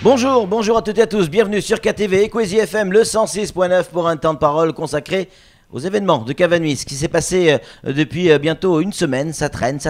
Bonjour, bonjour à toutes et à tous, bienvenue sur KTV Equazi FM, le 106.9 pour un temps de parole consacré aux événements de Cavani. Ce qui s'est passé depuis bientôt une semaine, ça traîne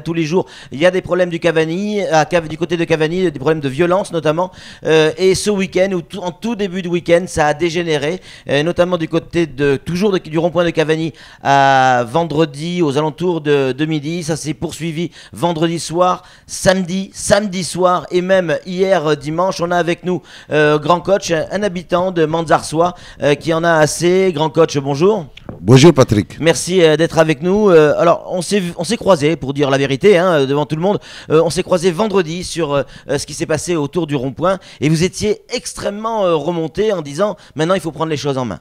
tous les jours. Il y a des problèmes du Cavani, du côté de Cavani, des problèmes de violence notamment. Et ce week-end, en tout début de week-end, ça a dégénéré, notamment du côté du rond-point de Cavani à vendredi aux alentours de midi. Ça s'est poursuivi vendredi soir, samedi soir et même hier dimanche. On a avec nous Grand Coach, un habitant de Manzarsois qui en a assez. Grand Coach, bonjour. Bonjour Patrick. Merci d'être avec nous. Alors on s'est croisés, pour dire la vérité, devant tout le monde. On s'est croisés vendredi sur ce qui s'est passé autour du rond-point et vous étiez extrêmement remonté en disant maintenant il faut prendre les choses en main.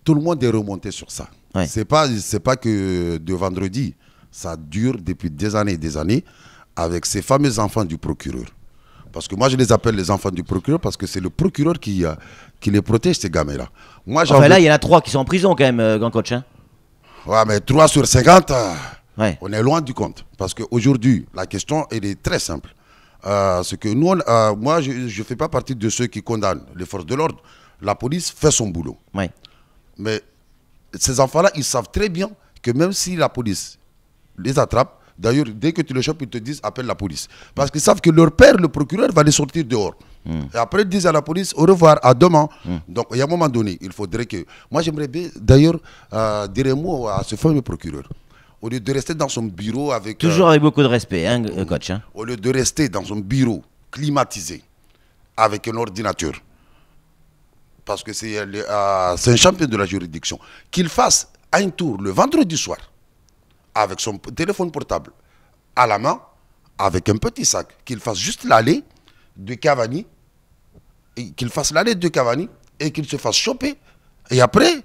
Tout le monde est remonté sur ça. Ouais. C'est pas que de vendredi. Ça dure depuis des années avec ces fameux enfants du procureur. Parce que moi, je les appelle les enfants du procureur parce que c'est le procureur qui les protège, ces gamins-là. Là, il y en a 3 qui sont en prison quand même, Grand Coach. Ouais, mais 3 sur 50, ouais. On est loin du compte. Parce qu'aujourd'hui, la question, elle est très simple. C'est que nous, moi, je ne fais pas partie de ceux qui condamnent les forces de l'ordre. La police fait son boulot. Ouais. Mais ces enfants-là, ils savent très bien que même si la police les attrape, d'ailleurs, dès que tu les chopes, ils te disent appelle la police. Parce qu'ils savent que leur père, le procureur, va les sortir dehors. Et après, ils disent à la police au revoir, à demain. Donc, il y a un moment donné, il faudrait que. Moi, j'aimerais bien, d'ailleurs, dire un mot à ce fameux procureur. Au lieu de rester dans son bureau avec. Toujours avec beaucoup de respect, Coach. Au lieu de rester dans son bureau climatisé avec un ordinateur, parce que c'est un champion de la juridiction, qu'il fasse un tour le vendredi soir avec son téléphone portable à la main, avec un petit sac, qu'il fasse juste l'allée de Cavani, et qu'il se fasse choper. Et après,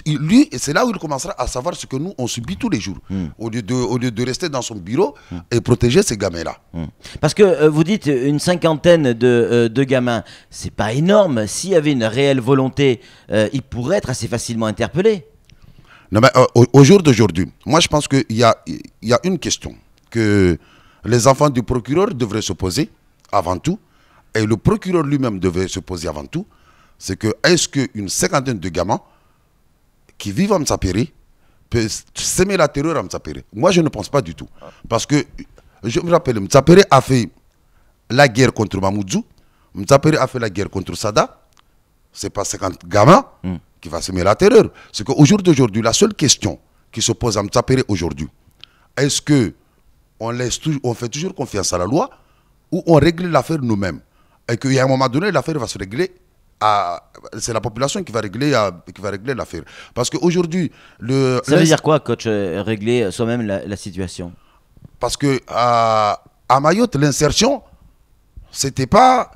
lui, c'est là où il commencera à savoir ce que nous, on subit tous les jours, au lieu de rester dans son bureau et protéger ces gamins-là. Parce que vous dites une cinquantaine de gamins, c'est pas énorme. S'il y avait une réelle volonté, ils pourraient être assez facilement interpellés. Non, mais au jour d'aujourd'hui, moi je pense qu'il y a une question que les enfants du procureur devraient se poser avant tout, et le procureur lui-même devrait se poser avant tout, c'est que est-ce qu'une cinquantaine de gamins qui vivent à Mtsapéré peut semer la terreur à Mtsapéré? Moi je ne pense pas du tout. Parce que, je me rappelle, Mtsapéré a fait la guerre contre Mamoudzou, Mtsapéré a fait la guerre contre Sada, c'est pas 50 gamins qui va semer la terreur. C'est qu'au jour d'aujourd'hui, la seule question qui se pose à Mtsapéré aujourd'hui, est-ce qu'on fait toujours confiance à la loi ou on règle l'affaire nous-mêmes? Et qu'il y a un moment donné, l'affaire va se régler, c'est la population qui va régler l'affaire. Parce qu'aujourd'hui... Ça veut dire quoi, coach, régler soi-même la situation? Parce que à Mayotte, l'insertion, c'était pas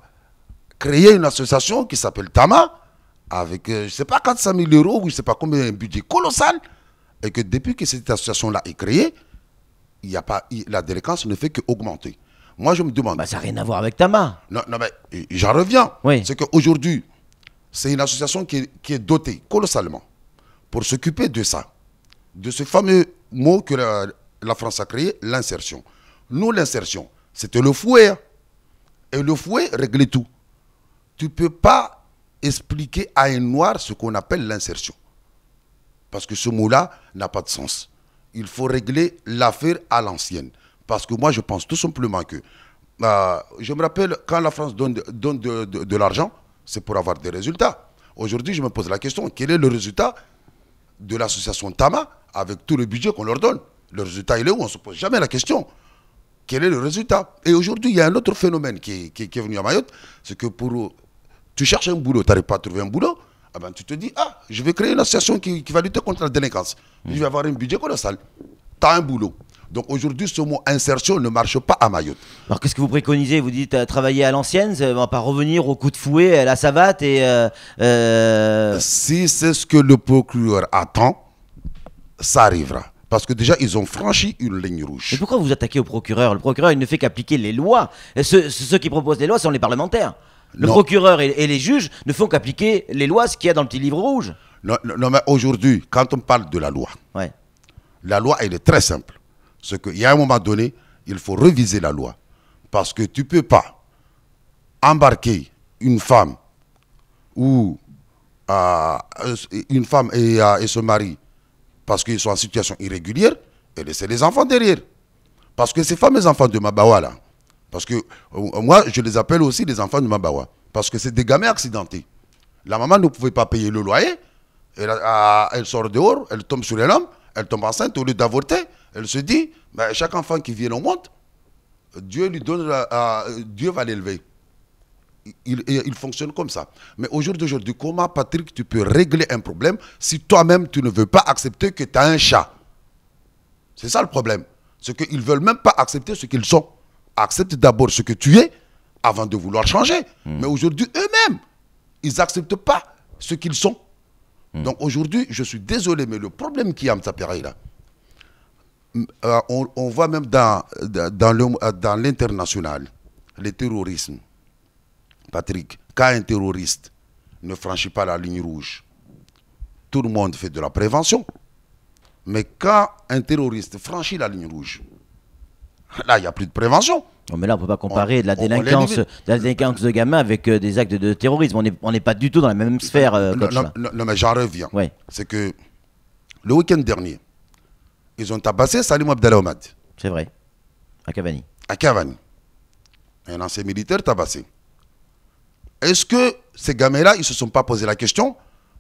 créer une association qui s'appelle Tama, avec, je ne sais pas, 400 000 euros, ou je ne sais pas combien, un budget colossal, et que depuis que cette association-là est créée, la délinquance ne fait qu'augmenter. Moi, je me demande... ça n'a rien à voir avec Tama. Non, mais j'en reviens. Oui. C'est qu'aujourd'hui, c'est une association qui est dotée colossalement pour s'occuper de ça, de ce fameux mot que la France a créé, l'insertion. Nous, l'insertion, c'était le fouet. Et le fouet réglait tout. Tu ne peux pas expliquer à un noir ce qu'on appelle l'insertion. Parce que ce mot-là n'a pas de sens. Il faut régler l'affaire à l'ancienne. Parce que moi, je pense tout simplement que... je me rappelle, quand la France donne de l'argent, c'est pour avoir des résultats. Aujourd'hui, je me pose la question, quel est le résultat de l'association Tama avec tout le budget qu'on leur donne? Le résultat, il est où? On ne se pose jamais la question. Quel est le résultat? Et aujourd'hui, il y a un autre phénomène qui est venu à Mayotte, c'est que tu cherches un boulot, tu n'arrives pas à trouver un boulot, tu te dis, je vais créer une association qui va lutter contre la délinquance. Je vais avoir un budget colossal. Tu as un boulot. Donc aujourd'hui, ce mot insertion ne marche pas à Mayotte. Alors qu'est-ce que vous préconisez? Vous dites travailler à l'ancienne, on va pas revenir au coup de fouet, à la savate et... Si c'est ce que le procureur attend, ça arrivera. Parce que déjà, ils ont franchi une ligne rouge. Mais pourquoi vous attaquez au procureur? Le procureur, il ne fait qu'appliquer les lois. Ceux qui proposent les lois sont les parlementaires. Le procureur et les juges ne font qu'appliquer les lois, ce qu'il y a dans le petit livre rouge. Non, mais aujourd'hui, quand on parle de la loi, la loi, elle est très simple. C'est qu'il y a un moment donné, il faut réviser la loi. Parce que tu ne peux pas embarquer une femme ou une femme et son mari parce qu'ils sont en situation irrégulière et laisser les enfants derrière. Parce que ces fameux enfants de Mabawa là, parce que moi je les appelle aussi les enfants de Mabawa, parce que c'est des gamins accidentés. La maman ne pouvait pas payer le loyer, elle sort dehors, elle tombe sur un homme, elle tombe enceinte, au lieu d'avorter, elle se dit, ben, chaque enfant qui vient au monde, Dieu lui donne, Dieu va l'élever. Il fonctionne comme ça. Mais aujourd'hui, comment, Patrick, tu peux régler un problème si toi-même, tu ne veux pas accepter que tu as un chat? C'est ça le problème. C'est qu'ils ne veulent même pas accepter ce qu'ils sont. Accepte d'abord ce que tu es avant de vouloir changer. Mais aujourd'hui, eux-mêmes, ils n'acceptent pas ce qu'ils sont. Donc aujourd'hui, je suis désolé, mais le problème qu'il y a à Mtapéraï, là, on voit même dans l'international, le terrorisme. Patrick, quand un terroriste ne franchit pas la ligne rouge, tout le monde fait de la prévention. Mais quand un terroriste franchit la ligne rouge, là, il n'y a plus de prévention. Non, mais là, on ne peut pas comparer de la délinquance de gamins avec des actes de terrorisme. On n'est pas du tout dans la même sphère. Coach, non, mais j'en reviens. Ouais. C'est que le week-end dernier, ils ont tabassé Salim Abdallah Omad. C'est vrai. À Cavani. À Cavani. Un ancien militaire tabassé. Est-ce que ces gamins-là, ils ne se sont pas posé la question?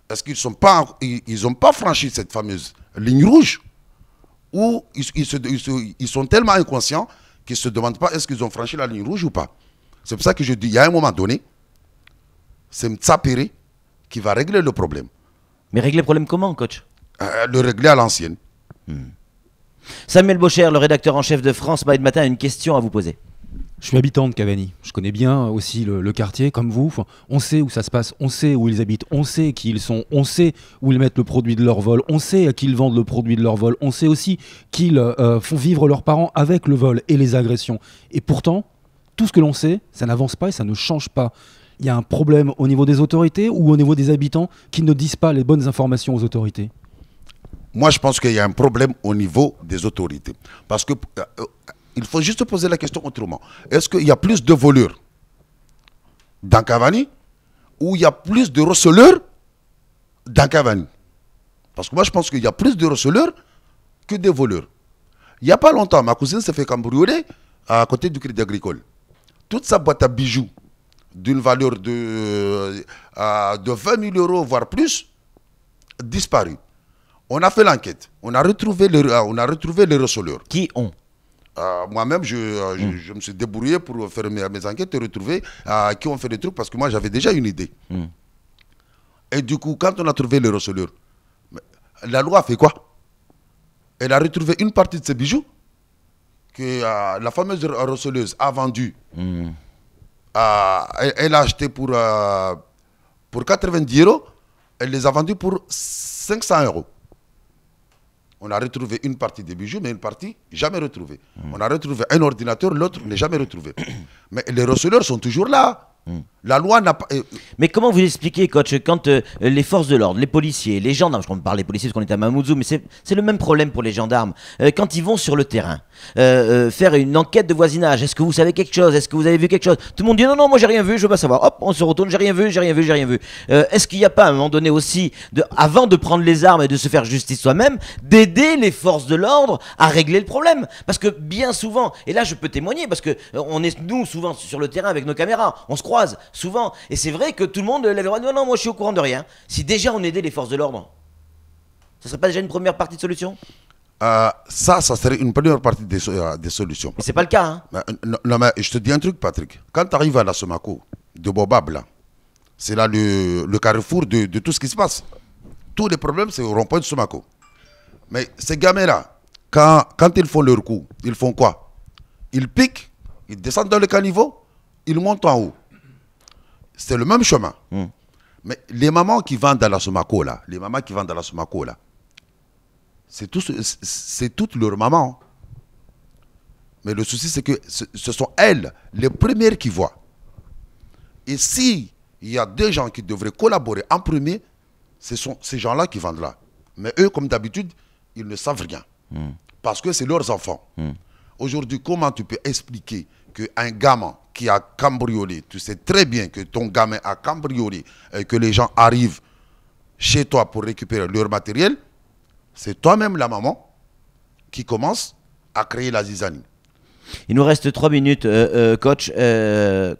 Est-ce qu'ils n'ont pas franchi cette fameuse ligne rouge? Ou ils sont tellement inconscients qu'ils ne se demandent pas est-ce qu'ils ont franchi la ligne rouge ou pas? C'est pour ça que je dis, il y a un moment donné, c'est Mtsapéré qui va régler le problème. Mais régler le problème comment, coach? Le régler à l'ancienne. Samuel Bocher, le rédacteur en chef de France Matin Matin, a une question à vous poser. Je suis habitant de Cavani. Je connais bien aussi le quartier, comme vous. Enfin, on sait où ça se passe, on sait où ils habitent, on sait qui ils sont, on sait où ils mettent le produit de leur vol, on sait à qui ils vendent le produit de leur vol, on sait aussi qu'ils font vivre leurs parents avec le vol et les agressions. Et pourtant, tout ce que l'on sait, ça n'avance pas et ça ne change pas. Il y a un problème au niveau des autorités ou au niveau des habitants qui ne disent pas les bonnes informations aux autorités? Moi, je pense qu'il y a un problème au niveau des autorités. Parce que il faut juste poser la question autrement. Est-ce qu'il y a plus de voleurs dans Cavani ou il y a plus de receleurs dans Cavani? Parce que moi, je pense qu'il y a plus de receleurs que de voleurs. Il n'y a pas longtemps, ma cousine s'est fait cambrioler à côté du Crédit Agricole. Toute sa boîte à bijoux d'une valeur de 20 000 euros, voire plus, disparu. On a fait l'enquête. On a retrouvé les receleurs. Qui ont? Moi-même, je me suis débrouillé pour faire mes enquêtes et retrouver qui ont fait des trucs parce que moi, j'avais déjà une idée. Et du coup, quand on a trouvé les receleurs, la loi a fait quoi? Elle a retrouvé une partie de ces bijoux que la fameuse receleuse a vendue. Elle a acheté pour 90 euros. Elle les a vendus pour 500 euros. On a retrouvé une partie des bijoux, mais une partie jamais retrouvée. On a retrouvé un ordinateur, l'autre n'est jamais retrouvé. Mais les receleurs sont toujours là. La loi n'a pas... Mais comment vous expliquez, coach, quand les forces de l'ordre, les policiers, les gendarmes, je ne parle des policiers parce qu'on est à Mamoudzou, mais c'est le même problème pour les gendarmes, quand ils vont sur le terrain, faire une enquête de voisinage, est-ce que vous savez quelque chose? Est-ce que vous avez vu quelque chose? Tout le monde dit non, non, moi j'ai rien vu, je veux pas savoir. Hop, on se retourne, j'ai rien vu, j'ai rien vu, j'ai rien vu. Est-ce qu'il n'y a pas à un moment donné aussi, avant de prendre les armes et de se faire justice soi-même, d'aider les forces de l'ordre à régler le problème? Parce que bien souvent, et là je peux témoigner, parce que on est nous souvent sur le terrain avec nos caméras, on se croise souvent, et c'est vrai que tout le monde l'avait dit non, non, moi je suis au courant de rien. Si déjà on aidait les forces de l'ordre, ça serait pas déjà une première partie de solution? Ça serait une première partie des solutions. Mais c'est pas le cas, hein. Non, mais je te dis un truc, Patrick. Quand tu arrives à la Somako, de Bobab, là, c'est là le carrefour de tout ce qui se passe. Tous les problèmes, c'est au rond-point de Somako. Mais ces gamins-là, quand ils font leur coup, ils font quoi? Ils piquent, ils descendent dans le caniveau, ils montent en haut. C'est le même chemin. Mais les mamans qui vendent à la Somako, là, c'est toutes leurs mamans. Mais le souci, c'est que ce sont elles, les premières qui voient. Et s'il y a deux gens qui devraient collaborer en premier, ce sont ces gens-là qui vendent là. Mais eux, comme d'habitude, ils ne savent rien. Parce que c'est leurs enfants. Aujourd'hui, comment tu peux expliquer qu'un gamin qui a cambriolé, tu sais très bien que ton gamin a cambriolé et que les gens arrivent chez toi pour récupérer leur matériel, c'est toi-même la maman qui commence à créer la zizanie. Il nous reste 3 minutes, coach.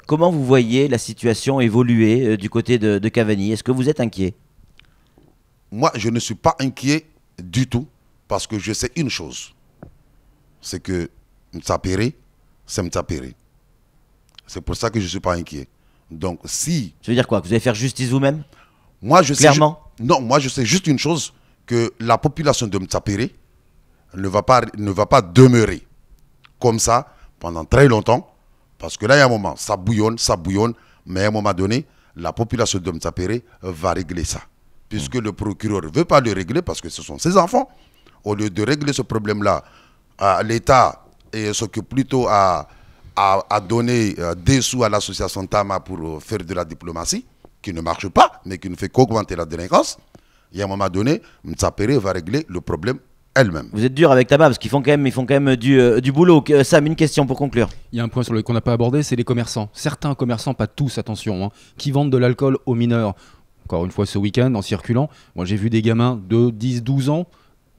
Comment vous voyez la situation évoluer du côté de Cavani? Est-ce que vous êtes inquiet? Moi, je ne suis pas inquiet du tout parce que je sais une chose. C'est que Mtsapéré, c'est Mtsapéré. C'est pour ça que je ne suis pas inquiet. Donc, si... Ça veut dire quoi? Que vous allez faire justice vous-même? Moi, je sais... Clairement? Non, moi, je sais juste une chose, que la population de Mtsapéré ne va pas demeurer comme ça pendant très longtemps. Parce que là, il y a un moment, ça bouillonne, mais à un moment donné, la population de Mtsapéré va régler ça. Puisque le procureur ne veut pas le régler parce que ce sont ses enfants. Au lieu de régler ce problème-là, l'État s'occupe plutôt à donner des sous à l'association Tama pour faire de la diplomatie, qui ne marche pas, mais qui ne fait qu'augmenter la délinquance. Et à un moment donné, Mtsapéré va régler le problème elle-même. Vous êtes dur avec Tama parce qu'ils font quand même du boulot. Sam, une question pour conclure. Il y a un point sur lequel on n'a pas abordé, c'est les commerçants. Certains commerçants, pas tous, attention, qui vendent de l'alcool aux mineurs. Encore une fois, ce week-end, en circulant, moi j'ai vu des gamins de 10-12 ans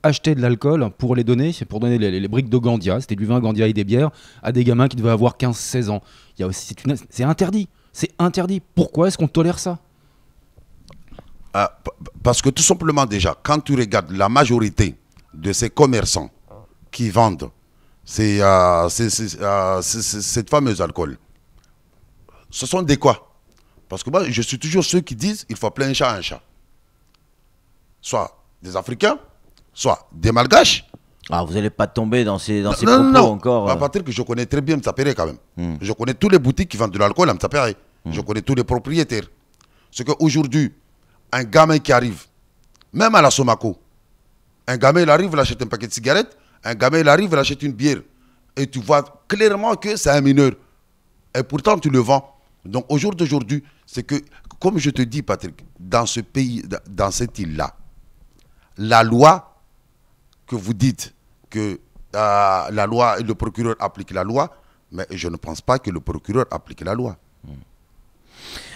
acheter de l'alcool pour les donner, pour donner les briques de Gandia, c'était du vin Gandia et des bières, à des gamins qui devaient avoir 15-16 ans. Il y a aussi, c'est interdit. C'est interdit. Pourquoi est-ce qu'on tolère ça? Parce que tout simplement déjà, quand tu regardes la majorité de ces commerçants qui vendent cette fameuse alcool, ce sont des quoi? Parce que moi, je suis toujours ceux qui disent qu'il faut appeler un chat un chat. Soit des Africains, soit des Malgaches. Ah, vous n'allez pas tomber dans ces propos non. encore. À partir que je connais très bien Mtsapéré quand même. Je connais tous les boutiques qui vendent de l'alcool à Mtsapéré. Je connais tous les propriétaires. C'est qu'aujourd'hui, un gamin qui arrive, même à la Somako, un gamin il arrive, il achète un paquet de cigarettes, un gamin il arrive, il achète une bière. Et tu vois clairement que c'est un mineur. Et pourtant, tu le vends. Donc au jour d'aujourd'hui, c'est que, comme je te dis Patrick, dans ce pays, dans cette île-là, la loi que vous dites que la loi, le procureur applique la loi, mais je ne pense pas que le procureur applique la loi.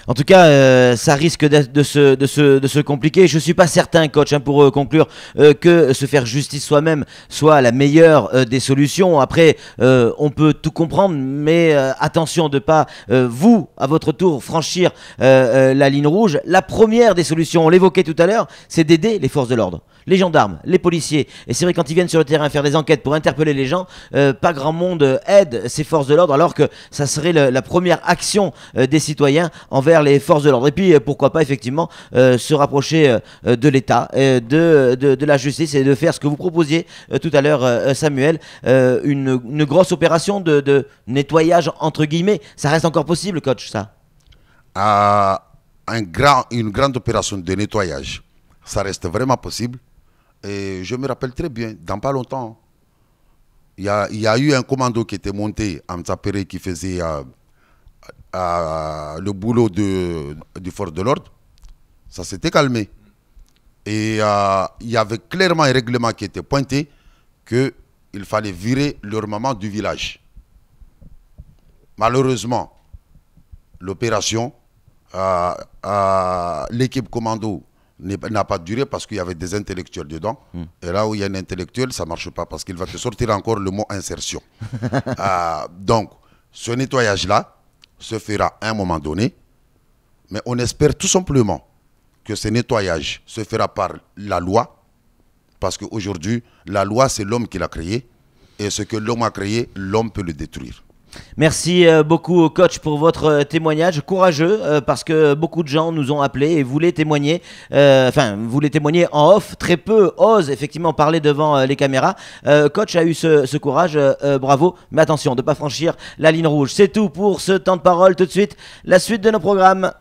En tout cas, ça risque de se compliquer. Je ne suis pas certain, coach, pour conclure, que se faire justice soi-même soit la meilleure des solutions. Après, on peut tout comprendre, mais attention de ne pas, vous, à votre tour, franchir la ligne rouge. La première des solutions, on l'évoquait tout à l'heure, c'est d'aider les forces de l'ordre, les gendarmes, les policiers. Et c'est vrai, quand ils viennent sur le terrain faire des enquêtes pour interpeller les gens, pas grand monde aide ces forces de l'ordre, alors que ça serait la première action des citoyens envers les forces de l'ordre. Et puis pourquoi pas effectivement se rapprocher de l'État, de la justice, et de faire ce que vous proposiez tout à l'heure, Samuel, une grosse opération de nettoyage entre guillemets. Ça reste encore possible, coach, ça? Une grande opération de nettoyage, ça reste vraiment possible. Et je me rappelle très bien, dans pas longtemps, il y a eu un commando qui était monté à Mtsapéré qui faisait le boulot du force de l'ordre. Ça s'était calmé. Et il y avait clairement un règlement qui était pointé qu'il fallait virer leur maman du village. Malheureusement, l'opération, l'équipe commando n'a pas duré parce qu'il y avait des intellectuels dedans. Et là où il y a un intellectuel, ça ne marche pas parce qu'il va te sortir encore le mot insertion. Donc, ce nettoyage-là se fera à un moment donné, mais on espère tout simplement que ce nettoyage se fera par la loi, parce qu'aujourd'hui, la loi, c'est l'homme qui l'a créée, et ce que l'homme a créé, l'homme peut le détruire. Merci beaucoup, coach, pour votre témoignage courageux, parce que beaucoup de gens nous ont appelés et voulaient témoigner, voulaient témoigner en off. Très peu osent effectivement parler devant les caméras. Coach a eu ce courage, bravo, mais attention de ne pas franchir la ligne rouge. C'est tout pour ce temps de parole. Tout de suite, la suite de nos programmes.